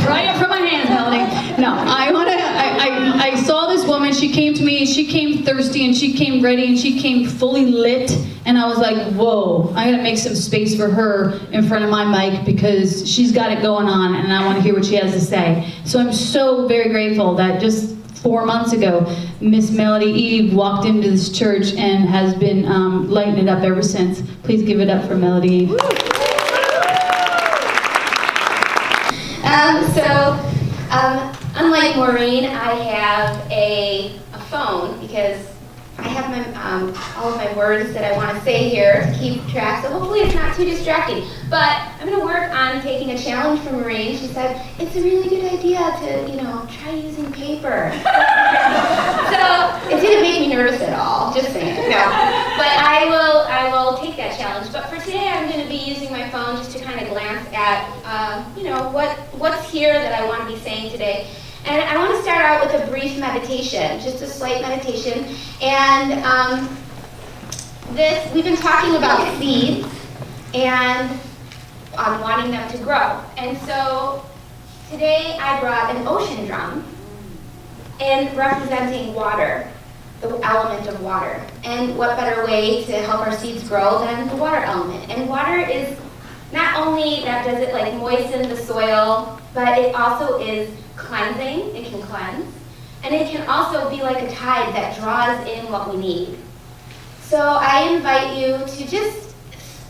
right up from my hands, Melody. No, I saw this woman, she came to me, she came thirsty, and she came ready, and she came fully lit, and I was like, whoa, I gotta make some space for her in front of my mic, because she's got it going on, and I wanna hear what she has to say. So I'm so very grateful that just 4 months ago, Miss Melody Eve walked into this church and has been lighting it up ever since. Please give it up for Melody Eve. Unlike Maureen, I have a phone because I have my all of my words that I want to say here to keep track, so hopefully it's not too distracting. But I'm going to work on taking a challenge from Maureen. She said, it's a really good idea to, try using paper. So it didn't make me nervous at all, just saying. No. But I will take that challenge. But for today, I'm going to be using my phone just to kind of glance at, what's here that I want to be saying today. And I want to start out with a brief meditation, just a slight meditation. And we've been talking about seeds and wanting them to grow. And so today I brought an ocean drum and representing water, the element of water. And what better way to help our seeds grow than the water element? And water is not only that does it like moisten the soil, but it also is cleansing. It can cleanse. And it can also be like a tide that draws in what we need. So I invite you to just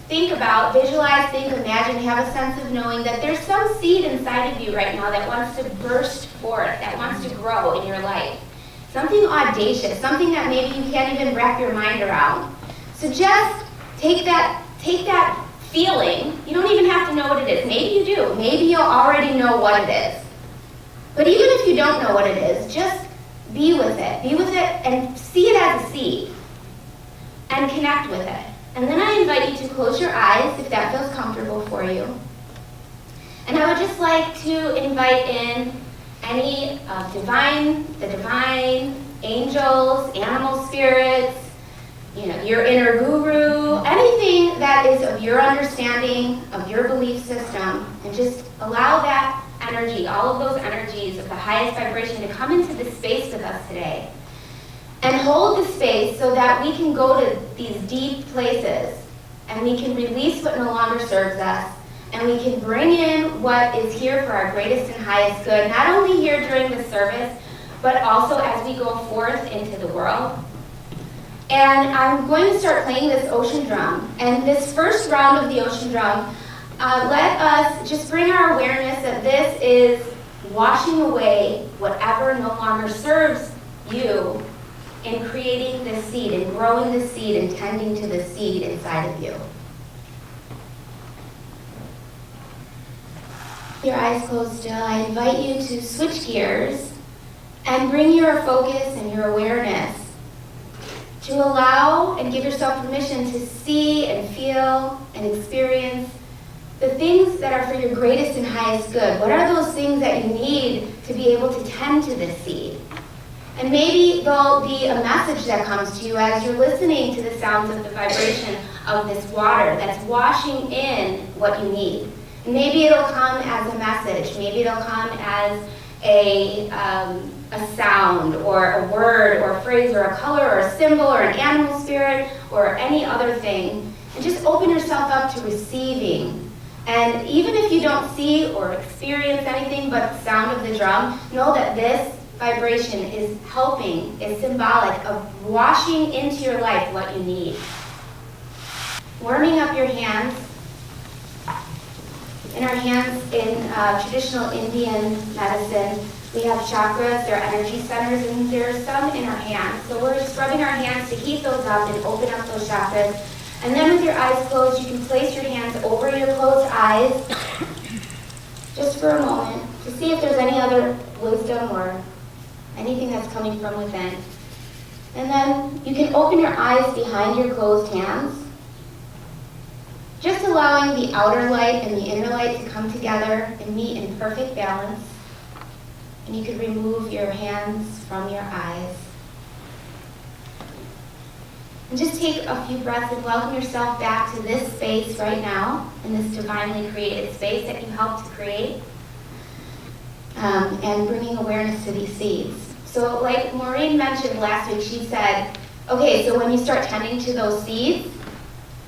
think about, visualize, think, imagine, have a sense of knowing that there's some seed inside of you right now that wants to burst forth, that wants to grow in your life. Something audacious, something that maybe you can't even wrap your mind around. So just take that feeling. You don't even have to know what it is. Maybe you do. Maybe you'll already know what it is. But even if you don't know what it is, just be with it. Be with it and see it as a seed. And connect with it. And then I invite you to close your eyes if that feels comfortable for you. And I would just like to invite in any the divine, angels, animal spirits, your inner guru, anything that is of your understanding, of your belief system, and just allow that energy, all of those energies of the highest vibration to come into this space with us today. And hold the space so that we can go to these deep places and we can release what no longer serves us and we can bring in what is here for our greatest and highest good, not only here during the service, but also as we go forth into the world. And I'm going to start playing this ocean drum. And this first round of the ocean drum, let us just bring our awareness that this is washing away whatever no longer serves you in creating this seed and growing the seed and tending to the seed inside of you. Your eyes closed still. I invite you to switch gears and bring your focus and your awareness to allow and give yourself permission to see and feel and experience the things that are for your greatest and highest good. What are those things that you need to be able to tend to this seed? And maybe there'll be a message that comes to you as you're listening to the sounds of the vibration of this water that's washing in what you need. And maybe it'll come as a message. Maybe it'll come as a sound or a word or a phrase or a color or a symbol or an animal spirit or any other thing. And just open yourself up to receiving. And even if you don't see or experience anything but the sound of the drum, know that this vibration is helping, is symbolic of washing into your life what you need. Warming up your hands. In our hands, in traditional Indian medicine, we have chakras, they're energy centers, and there's some in our hands. So we're just rubbing our hands to heat those up and open up those chakras. And then with your eyes closed, you can place your hands over your closed eyes just for a moment to see if there's any other wisdom or anything that's coming from within. And then you can open your eyes behind your closed hands, just allowing the outer light and the inner light to come together and meet in perfect balance. And you can remove your hands from your eyes. And just take a few breaths and welcome yourself back to this space right now, in this divinely created space that you helped to create. and bringing awareness to these seeds. So like Maureen mentioned last week, she said, okay, so when you start tending to those seeds,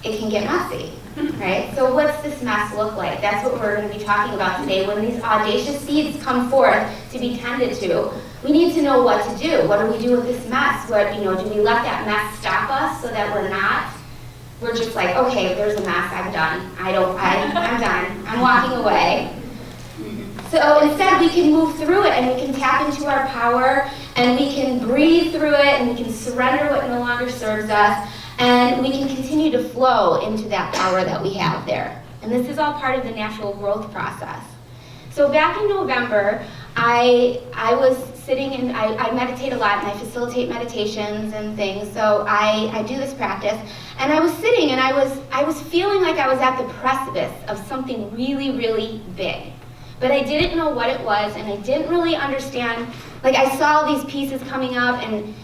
it can get messy, right? So what's this mess look like? That's what we're going to be talking about today. When these audacious seeds come forth to be tended to, we need to know what to do. What do we do with this mess? What, do we let that mess stop us so that we're just like, okay, there's a mess, I'm done. I'm done. I'm walking away. So instead, we can move through it, and we can tap into our power, and we can breathe through it, and we can surrender what no longer serves us, and we can continue to flow into that power that we have there. And this is all part of the natural growth process. So back in November, I was sitting and I meditate a lot, and I facilitate meditations and things. So I do this practice, and I was sitting, and I was feeling like I was at the precipice of something really, really big. But I didn't know what it was, and I didn't really understand. Like, I saw these pieces coming up, and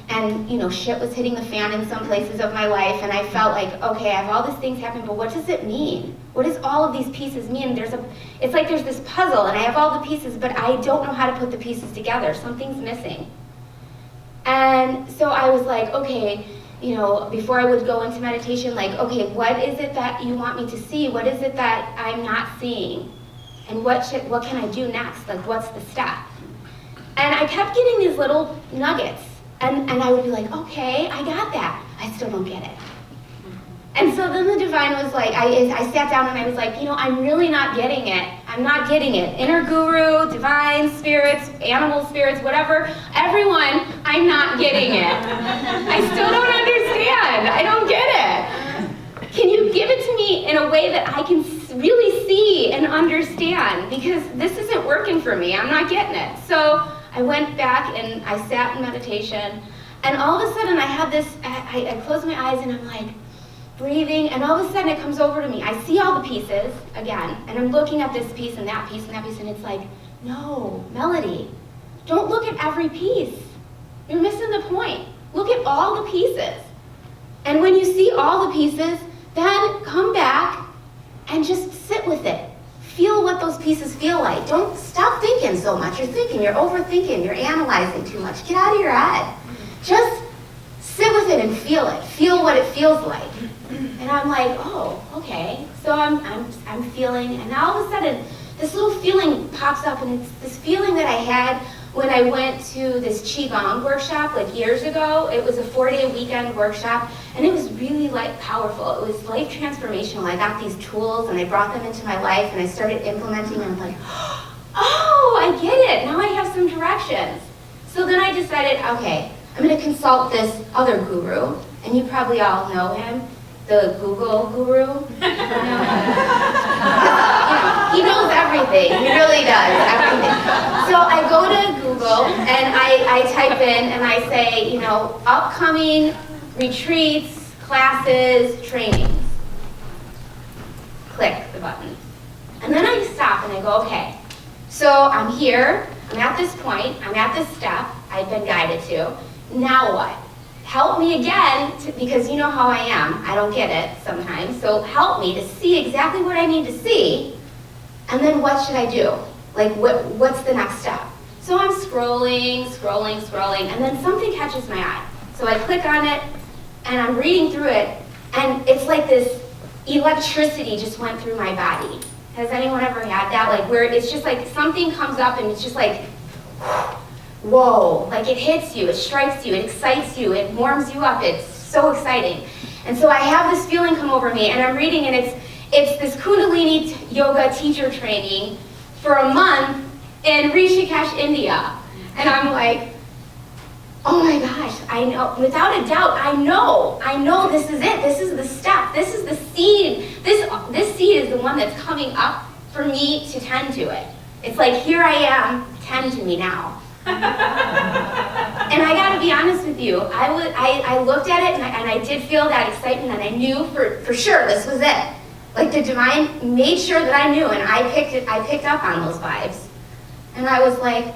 shit was hitting the fan in some places of my life, and I felt like, okay, I have all these things happening, but what does it mean? What does all of these pieces mean? It's like there's this puzzle, and I have all the pieces, but I don't know how to put the pieces together. Something's missing. And so I was like, okay, before I would go into meditation, like, okay, what is it that you want me to see? What is it that I'm not seeing? And what can I do next? Like, what's the step? And I kept getting these little nuggets. And I would be like, okay, I got that. I still don't get it. And so then the divine was like, I sat down and I was like, I'm really not getting it. I'm not getting it. Inner guru, divine spirits, animal spirits, whatever, everyone, I'm not getting it. I still don't understand. I don't get it. Can you give it to me in a way that I can really see and understand? Because this isn't working for me. I'm not getting it. So I went back and I sat in meditation, and all of a sudden I had this, I closed my eyes and I'm like breathing, and all of a sudden it comes over to me. I see all the pieces again, and I'm looking at this piece and that piece and that piece, and it's like, no, Melody, don't look at every piece. You're missing the point. Look at all the pieces. And when you see all the pieces, then come back and just sit with it. Feel what those pieces feel like. Don't stop thinking so much. You're thinking, you're overthinking, you're analyzing too much. Get out of your head. Just sit with it and feel it. Feel what it feels like. And I'm like, oh, okay. So I'm feeling, and all of a sudden, this little feeling pops up, and it's this feeling that I had when I went to this Qigong workshop like years ago. It was a 4-day weekend workshop, and it was really powerful. It was life transformational. I got these tools and I brought them into my life, and I started implementing them. I'm like, oh, I get it. Now I have some directions. So then I decided, okay, I'm going to consult this other guru, and you probably all know him, the Google guru. He knows everything. He really does everything. So I go to Google and I type in and I say, upcoming retreats, classes, trainings. Click the button. And then I stop and I go, okay, so I'm here, I'm at this point, I'm at this step I've been guided to. Now what? Help me again, because you know how I am. I don't get it sometimes. So help me to see exactly what I need to see. And then what should I do? Like, what's the next step? So I'm scrolling, and then something catches my eye. So I click on it, and I'm reading through it, and it's like this electricity just went through my body. Has anyone ever had that? Like, where it's just like something comes up, and it's just like, whoa, like it hits you, it strikes you, it excites you, it warms you up, it's so exciting. And so I have this feeling come over me, and I'm reading, and it's this Kundalini yoga teacher training for a month in Rishikesh, India. And I'm like, oh my gosh, I know, without a doubt, I know this is it, this is the step, this is the seed, this seed is the one that's coming up for me to tend to it. It's like, here I am, tend to me now. And I gotta be honest with you, I looked at it and I did feel that excitement, and I knew for sure this was it. Like the divine made sure that I knew, and I picked up on those vibes. And I was like,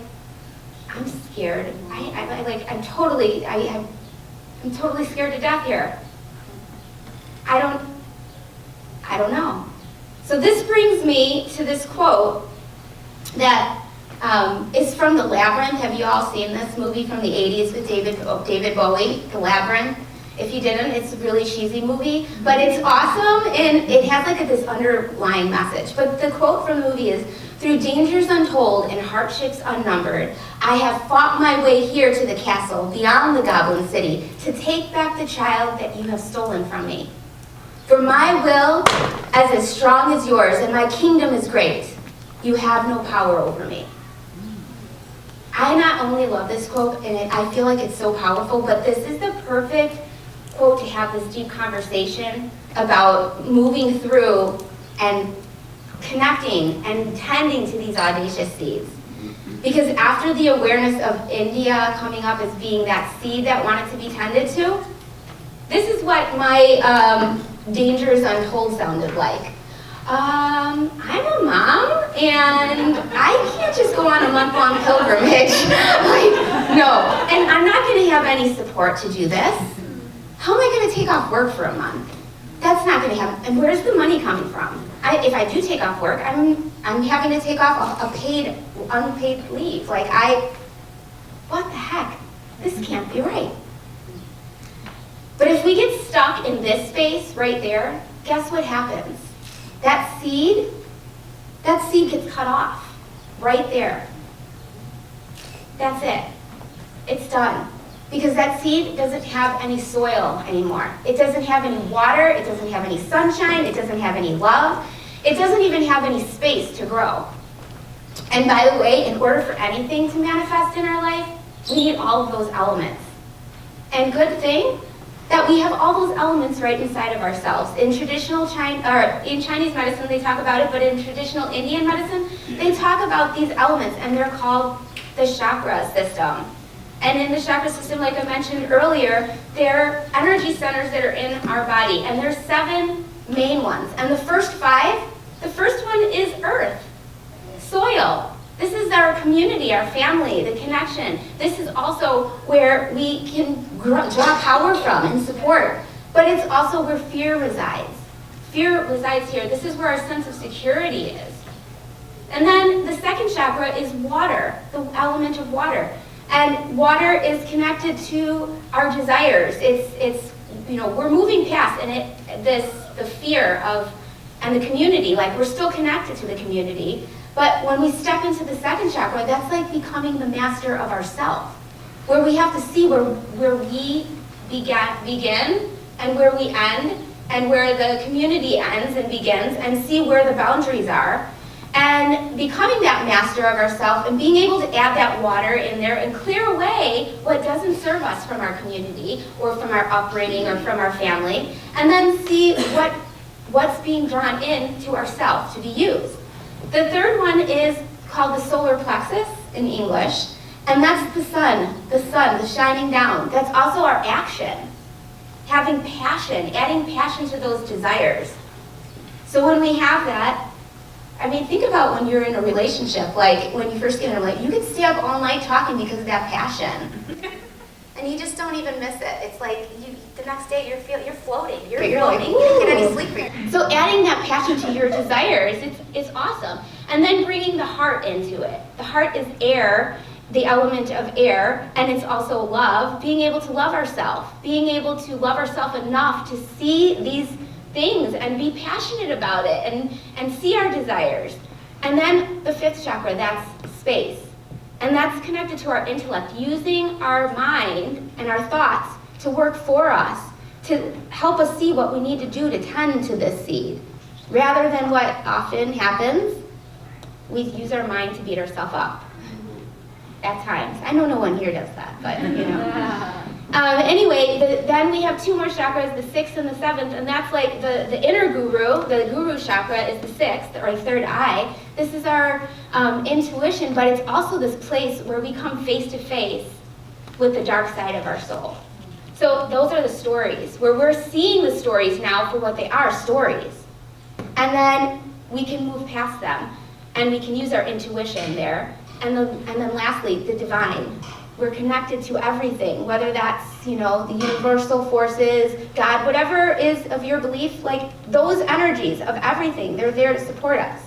I'm scared. I'm totally scared to death here. I don't know. So this brings me to this quote that It's from The Labyrinth. Have you all seen this movie from the 80s with David Bowie, The Labyrinth? If you didn't, it's a really cheesy movie, but it's awesome, and it has like this underlying message. But the quote from the movie is, "Through dangers untold and hardships unnumbered, I have fought my way here to the castle beyond the Goblin City to take back the child that you have stolen from me. For my will is as strong as yours, and my kingdom is great. You have no power over me." I not only love this quote, and I feel like it's so powerful, but this is the perfect quote to have this deep conversation about moving through and connecting and tending to these audacious seeds. Because after the awareness of India coming up as being that seed that wanted to be tended to, this is what my dangers untold sounded like. I'm a mom, and I can't just go on a month-long pilgrimage. Like, no. And I'm not going to have any support to do this. How am I going to take off work for a month? That's not going to happen. And where's the money coming from? If I do take off work, I'm having to take off a unpaid leave. Like, what the heck? This can't be right. But if we get stuck in this space right there, guess what happens? That seed gets cut off right there. That's it. It's done. Because that seed doesn't have any soil anymore. It doesn't have any water, it doesn't have any sunshine, it doesn't have any love, it doesn't even have any space to grow. And by the way, in order for anything to manifest in our life, we need all of those elements. And good thing that we have all those elements right inside of ourselves. In traditional in Chinese medicine, they talk about it, but in traditional Indian medicine, they talk about these elements, and they're called the chakra system. And in the chakra system, like I mentioned earlier, they're energy centers that are in our body, and there's 7 main ones. And the first 5, the first one is earth, soil. This is our community, our family, the connection. This is also where we can draw power from and support. But it's also where fear resides. Fear resides here. This is where our sense of security is. And then the second chakra is water, the element of water. And water is connected to our desires. It's we're moving past the fear of, and the community, like we're still connected to the community. But when we step into the second chakra, that's like becoming the master of ourself, where we have to see where we begin and where we end, and where the community ends and begins, and see where the boundaries are. And becoming that master of ourselves and being able to add that water in there and clear away what doesn't serve us from our community or from our upbringing or from our family, and then see what's being drawn in to ourselves to be used. The third one is called the solar plexus in English, and that's the sun, the shining down. That's also our action, having passion, adding passion to those desires. So when we have that, I mean, think about when you're in a relationship, like when you first get in, like you could stay up all night talking because of that passion, and you just don't even miss it. It's like the next day you're floating, you're floating, you didn't get any sleep. So adding that passion to your desires, it's awesome, and then bringing the heart into it. The heart is air, the element of air, and it's also love. Being able to love ourselves, being able to love ourselves enough to see these things and be passionate about it and see our desires. And then the fifth chakra, that's space. And that's connected to our intellect, using our mind and our thoughts to work for us, to help us see what we need to do to tend to this seed. Rather than what often happens, we use our mind to beat ourselves up. At times. I know no one here does that, but you know. Anyway, then we have 2 more chakras, the 6th and the 7th, and that's like the inner guru. The guru chakra is the 6th, or the third eye. This is our intuition, but it's also this place where we come face to face with the dark side of our soul. So those are the stories, where we're seeing the stories now for what they are, stories. And then we can move past them, and we can use our intuition there. And then lastly, the divine. We're connected to everything, whether that's, the universal forces, God, whatever is of your belief, like those energies of everything, they're there to support us.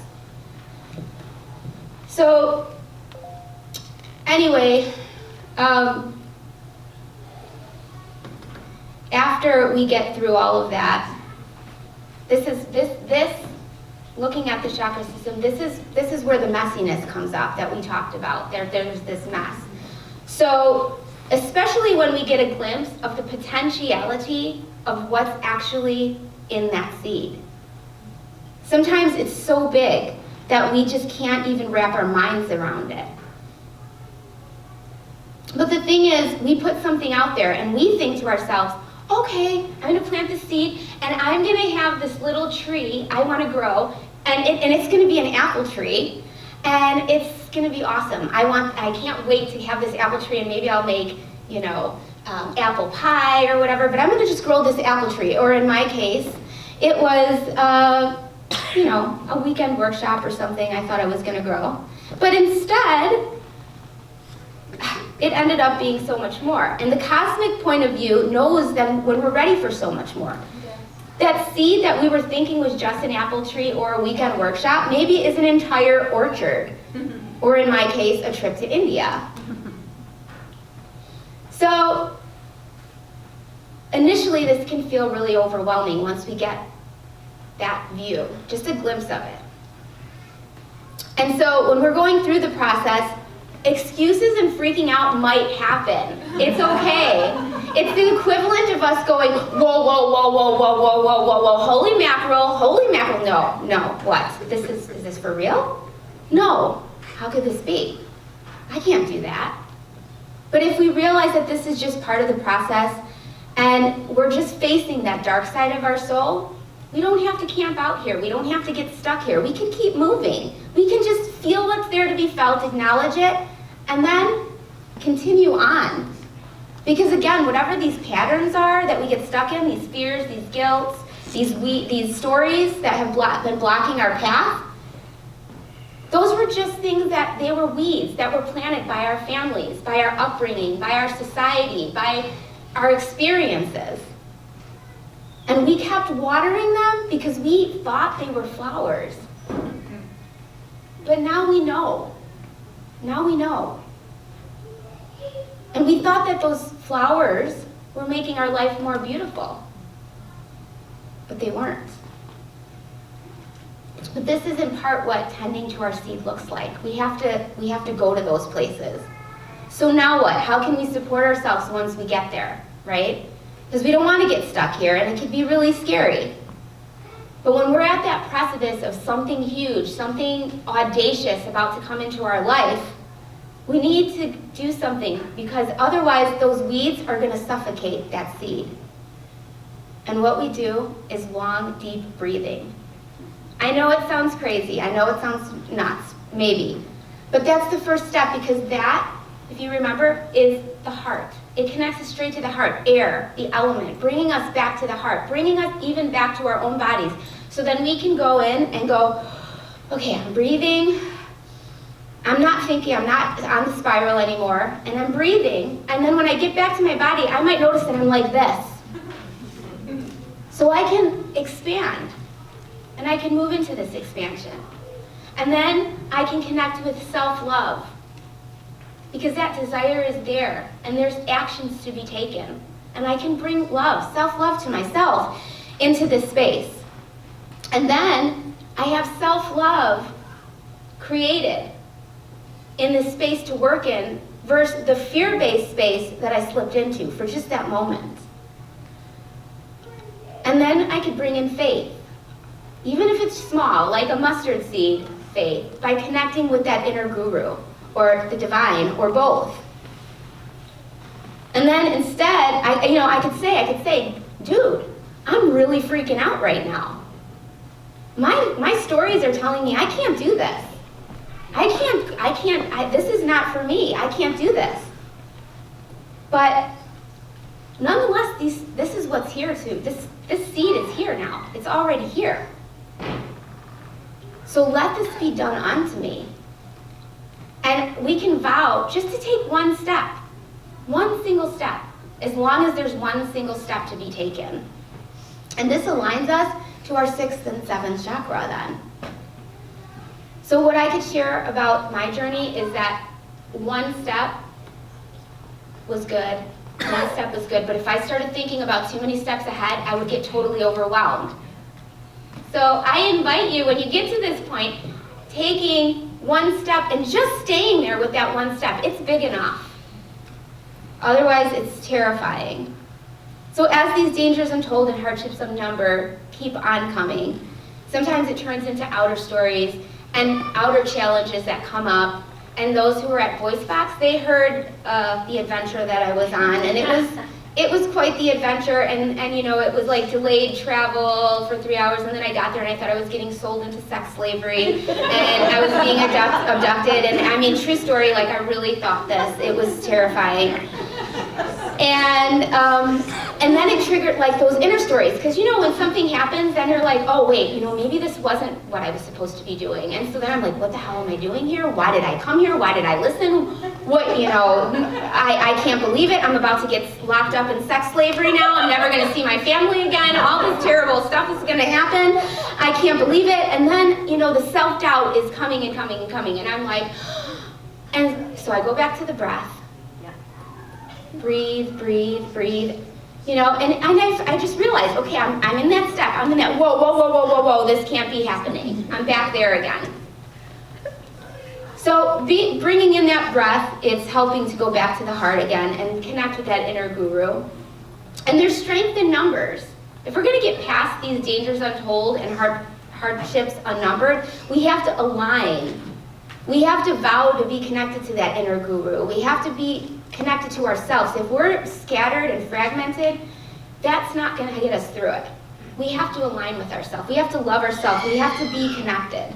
So Anyway, after we get through all of that, looking at the chakra system, this is where the messiness comes up that we talked about. There's this mess. So, especially when we get a glimpse of the potentiality of what's actually in that seed. Sometimes it's so big that we just can't even wrap our minds around it. But the thing is, we put something out there and we think to ourselves, okay, I'm gonna plant the seed and I'm gonna have this little tree I wanna grow, and it's gonna be an apple tree, and it's gonna be awesome. I can't wait to have this apple tree, and maybe I'll make, apple pie or whatever, but I'm gonna just grow this apple tree. Or in my case, it was, a weekend workshop or something I thought I was gonna grow. But instead, it ended up being so much more. And the cosmic point of view knows that when we're ready for so much more. Yes. That seed that we were thinking was just an apple tree or a weekend workshop maybe is an entire orchard. Or in my case, a trip to India. So, initially this can feel really overwhelming once we get that view, just a glimpse of it. And so when we're going through the process, excuses and freaking out might happen. It's okay. It's the equivalent of us going, whoa, whoa, whoa, whoa, whoa, whoa, whoa, whoa, whoa, holy mackerel, no, what? Is this for real? No, how could this be? I can't do that. But if we realize that this is just part of the process and we're just facing that dark side of our soul, we don't have to camp out here. We don't have to get stuck here. We can keep moving. We can just feel what's there to be felt, acknowledge it, and then continue on. Because again, whatever these patterns are that we get stuck in, these fears, these guilts, these stories that have been blocking our path, those were just things that they were weeds that were planted by our families, by our upbringing, by our society, by our experiences. And we kept watering them because we thought they were flowers. But now we know. Now we know. And we thought that those flowers were making our life more beautiful. But they weren't. But this is in part what tending to our seed looks like. We have to go to those places. So now what? How can we support ourselves once we get there, right? Because we don't want to get stuck here, and it can be really scary. But when we're at that precipice of something huge, something audacious about to come into our life, we need to do something, because otherwise those weeds are going to suffocate that seed. And what we do is long, deep breathing. I know it sounds crazy. I know it sounds nuts, maybe. But that's the first step, because that, if you remember, is the heart. It connects us straight to the heart, air, the element, bringing us back to the heart, bringing us even back to our own bodies. So then we can go in and go, okay, I'm breathing. I'm not thinking, I'm not on the spiral anymore, and I'm breathing. And then when I get back to my body, I might notice that I'm like this. So I can expand, and I can move into this expansion. And then I can connect with self-love, because that desire is there, and there's actions to be taken. And I can bring love, self-love to myself into this space. And then I have self-love created in this space to work in versus the fear-based space that I slipped into for just that moment. And then I could bring in faith, even if it's small, like a mustard seed faith, by connecting with that inner guru, or the divine, or both. And then instead, I could say, dude, I'm really freaking out right now. My stories are telling me I can't do this. This is not for me. I can't do this. But nonetheless, this is what's here too. This seed is here now. It's already here. So let this be done unto me. And we can vow just to take one step, one single step, as long as there's one single step to be taken. And this aligns us to our 6th and 7th chakra then. So what I could share about my journey is that one step was good. One step was good, but if I started thinking about too many steps ahead, I would get totally overwhelmed. So I invite you, when you get to this point, taking one step and just staying there with that one step. It's big enough. Otherwise, it's terrifying. So as these dangers untold and hardships unnumbered keep on coming, sometimes it turns into outer stories and outer challenges that come up. And those who were at Voice Box, they heard the adventure that I was on, and it was quite the adventure. And you know, it was like delayed travel for 3 hours, and then I got there and I thought I was getting sold into sex slavery, and I was being abducted. And I mean, true story, like I really thought this. It was terrifying. And then it triggered like those inner stories, because you know when something happens, then you're like, oh wait, you know, maybe this wasn't what I was supposed to be doing. And so then I'm like, what the hell am I doing here? Why did I come here? Why did I listen? What, you know, I can't believe it. I'm about to get locked up in sex slavery now. I'm never going to see my family again. All this terrible stuff is going to happen. I can't believe it. And then, you know, the self-doubt is coming and coming and coming. And I'm like, and so I go back to the breath. Breathe, breathe, breathe. You know, and I just realized, okay, I'm in that step. I'm in that, whoa, whoa, whoa, whoa, whoa, whoa, this can't be happening. I'm back there again. So bringing in that breath, it's helping to go back to the heart again and connect with that inner guru. And there's strength in numbers. If we're going to get past these dangers untold and hardships unnumbered, we have to align. We have to vow to be connected to that inner guru. We have to be connected to ourselves. If we're scattered and fragmented, that's not going to get us through it. We have to align with ourselves. We have to love ourselves. We have to be connected.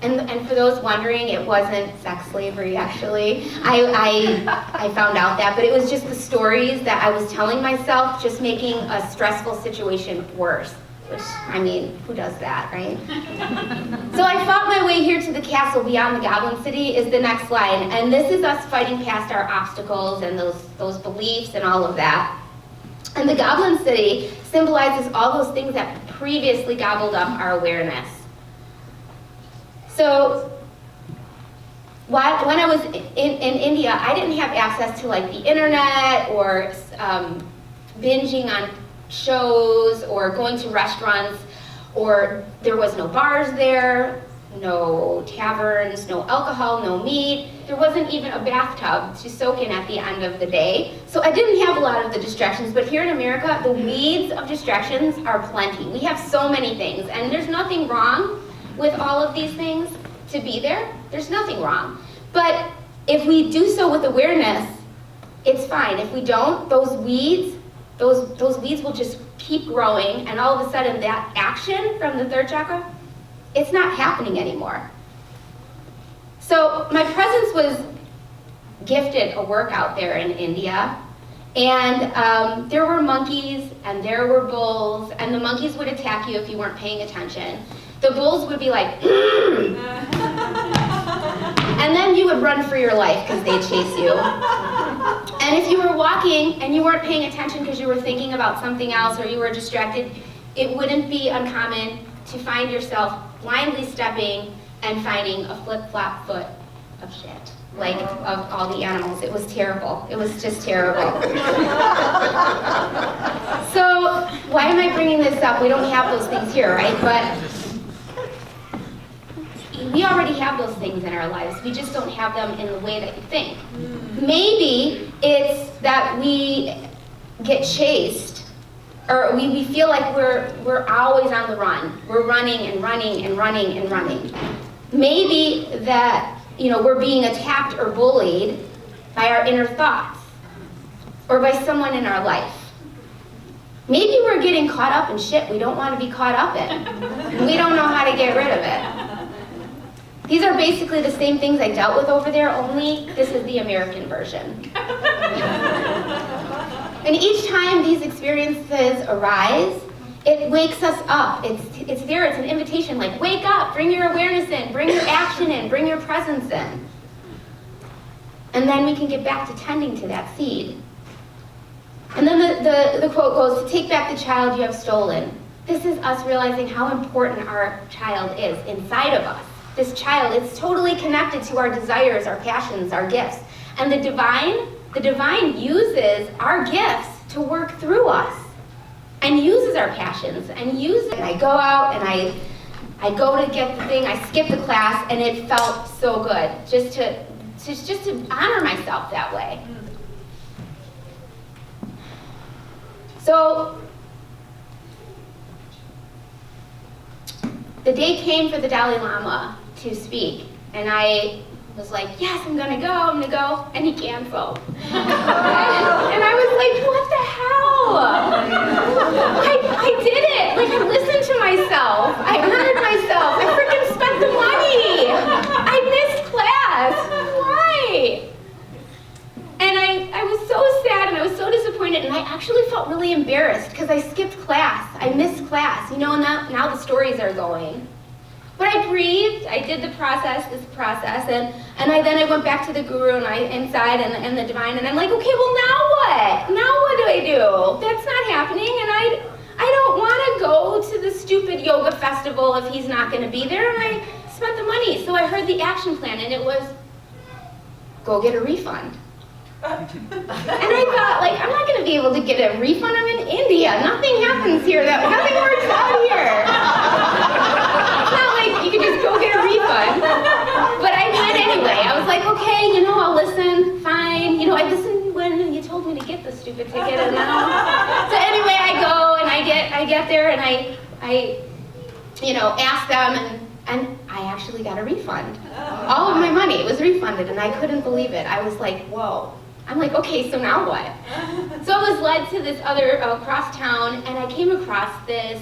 And for those wondering, it wasn't sex slavery, actually. I found out that, but it was just the stories that I was telling myself, just making a stressful situation worse. Which, I mean, who does that, right? So I fought my way here to the castle beyond the Goblin City is the next line. And this is us fighting past our obstacles and those beliefs and all of that. And the Goblin City symbolizes all those things that previously gobbled up our awareness. So when I was in India, I didn't have access to like the internet or binging on shows or going to restaurants, or there was no bars there, no taverns, no alcohol, no meat. There wasn't even a bathtub to soak in at the end of the day. So I didn't have a lot of the distractions, but here in America, the weeds of distractions are plenty. We have so many things, and there's nothing wrong with all of these things to be there. There's nothing wrong. But if we do so with awareness, it's fine. If we don't, those weeds will just keep growing, and all of a sudden that action from the third chakra, it's not happening anymore. So my presence was gifted a workout there in India, and there were monkeys and there were bulls, and the monkeys would attack you if you weren't paying attention. The bulls would be like, and then you would run for your life because they'd chase you. And if you were walking and you weren't paying attention because you were thinking about something else or you were distracted, it wouldn't be uncommon to find yourself blindly stepping and finding a flip-flop foot of shit, like of all the animals. It was terrible. It was just terrible. So why am I bringing this up? We don't have those things here, right? But we already have those things in our lives. We just don't have them in the way that you think. Maybe it's that we get chased, or we feel like we're always on the run. We're running and running and running and running. Maybe that, you know, we're being attacked or bullied by our inner thoughts or by someone in our life. Maybe we're getting caught up in shit we don't want to be caught up in. We don't know how to get rid of it. These are basically the same things I dealt with over there, only this is the American version. And each time these experiences arise, it wakes us up. It's there, it's an invitation, like, wake up, bring your awareness in, bring your action in, bring your presence in. And then we can get back to tending to that seed. And then the quote goes, to take back the child you have stolen. This is us realizing how important our child is inside of us. this child. It's totally connected to our desires, our passions, our gifts. And the divine uses our gifts to work through us and uses our passions and uses. And I go out and I go to get the thing, I skip the class, and it felt so good just to honor myself that way. So the day came for the Dalai Lama to speak, and I was like, yes, I'm gonna go, and he canceled. And I was like, what the hell? I did it, like I listened to myself, I honored myself, I freaking spent the money, I missed class, why? And I was so sad and I was so disappointed, and I actually felt really embarrassed because I skipped class, I missed class, and now the stories are going. But I breathed, I did this process, and then I went back to the guru and inside and the divine, and I'm like, okay, well now what? Now what do I do? That's not happening, and I don't want to go to the stupid yoga festival if he's not going to be there, and I spent the money. So I heard the action plan, and it was, go get a refund. And I thought, like, I'm not going to be able to get a refund. I'm in India. Nothing happens here. Nothing works out here. It's not like you can just go get a refund. But I went anyway. I was like, okay, I'll listen. Fine. I listened when you told me to get the stupid ticket. And now. So anyway, I go and I get there and I ask them and I actually got a refund. All of my money was refunded, and I couldn't believe it. I was like, whoa. I'm like, okay, so now what? So I was led to this other across town, and I came across this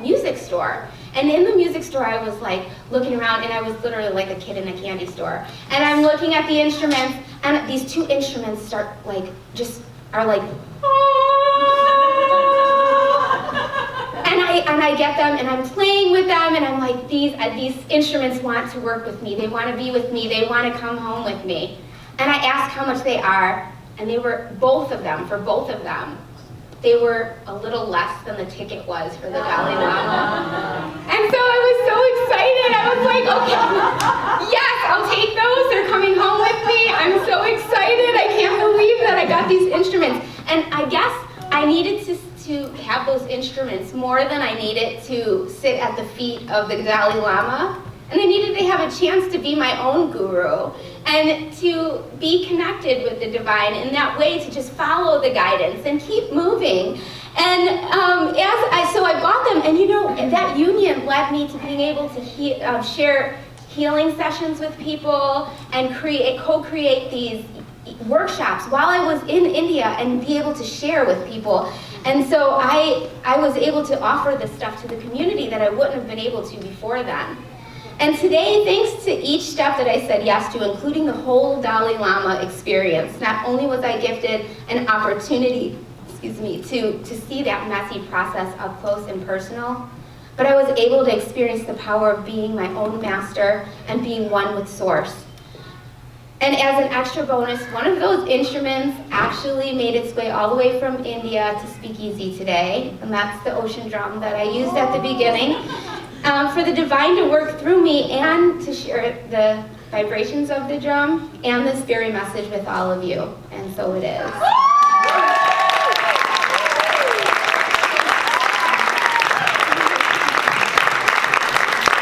music store. And in the music store, I was like looking around, and I was literally like a kid in a candy store. And I'm looking at the instruments, and these two instruments are like, and I get them, and I'm playing with them, and I'm like, these instruments want to work with me. They want to be with me. They want to come home with me. And I asked how much they are, and they were, for both of them, they were a little less than the ticket was for the Dalai Lama. And so I was so excited. I was like, okay, yes, I'll take those. They're coming home with me. I'm so excited. I can't believe that I got these instruments. And I guess I needed to have those instruments more than I needed to sit at the feet of the Dalai Lama. And I needed to have a chance to be my own guru and to be connected with the divine in that way, to just follow the guidance and keep moving. And so I bought them, and that union led me to being able to share healing sessions with people and co-create these workshops while I was in India and be able to share with people. And so I was able to offer this stuff to the community that I wouldn't have been able to before then. And today, thanks to each step that I said yes to, including the whole Dalai Lama experience, not only was I gifted an opportunity, to see that messy process up close and personal, but I was able to experience the power of being my own master and being one with Source. And as an extra bonus, one of those instruments actually made its way all the way from India to Speakeasy today, and that's the ocean drum that I used at the beginning. For the divine to work through me and to share the vibrations of the drum and this very message with all of you. And so it is.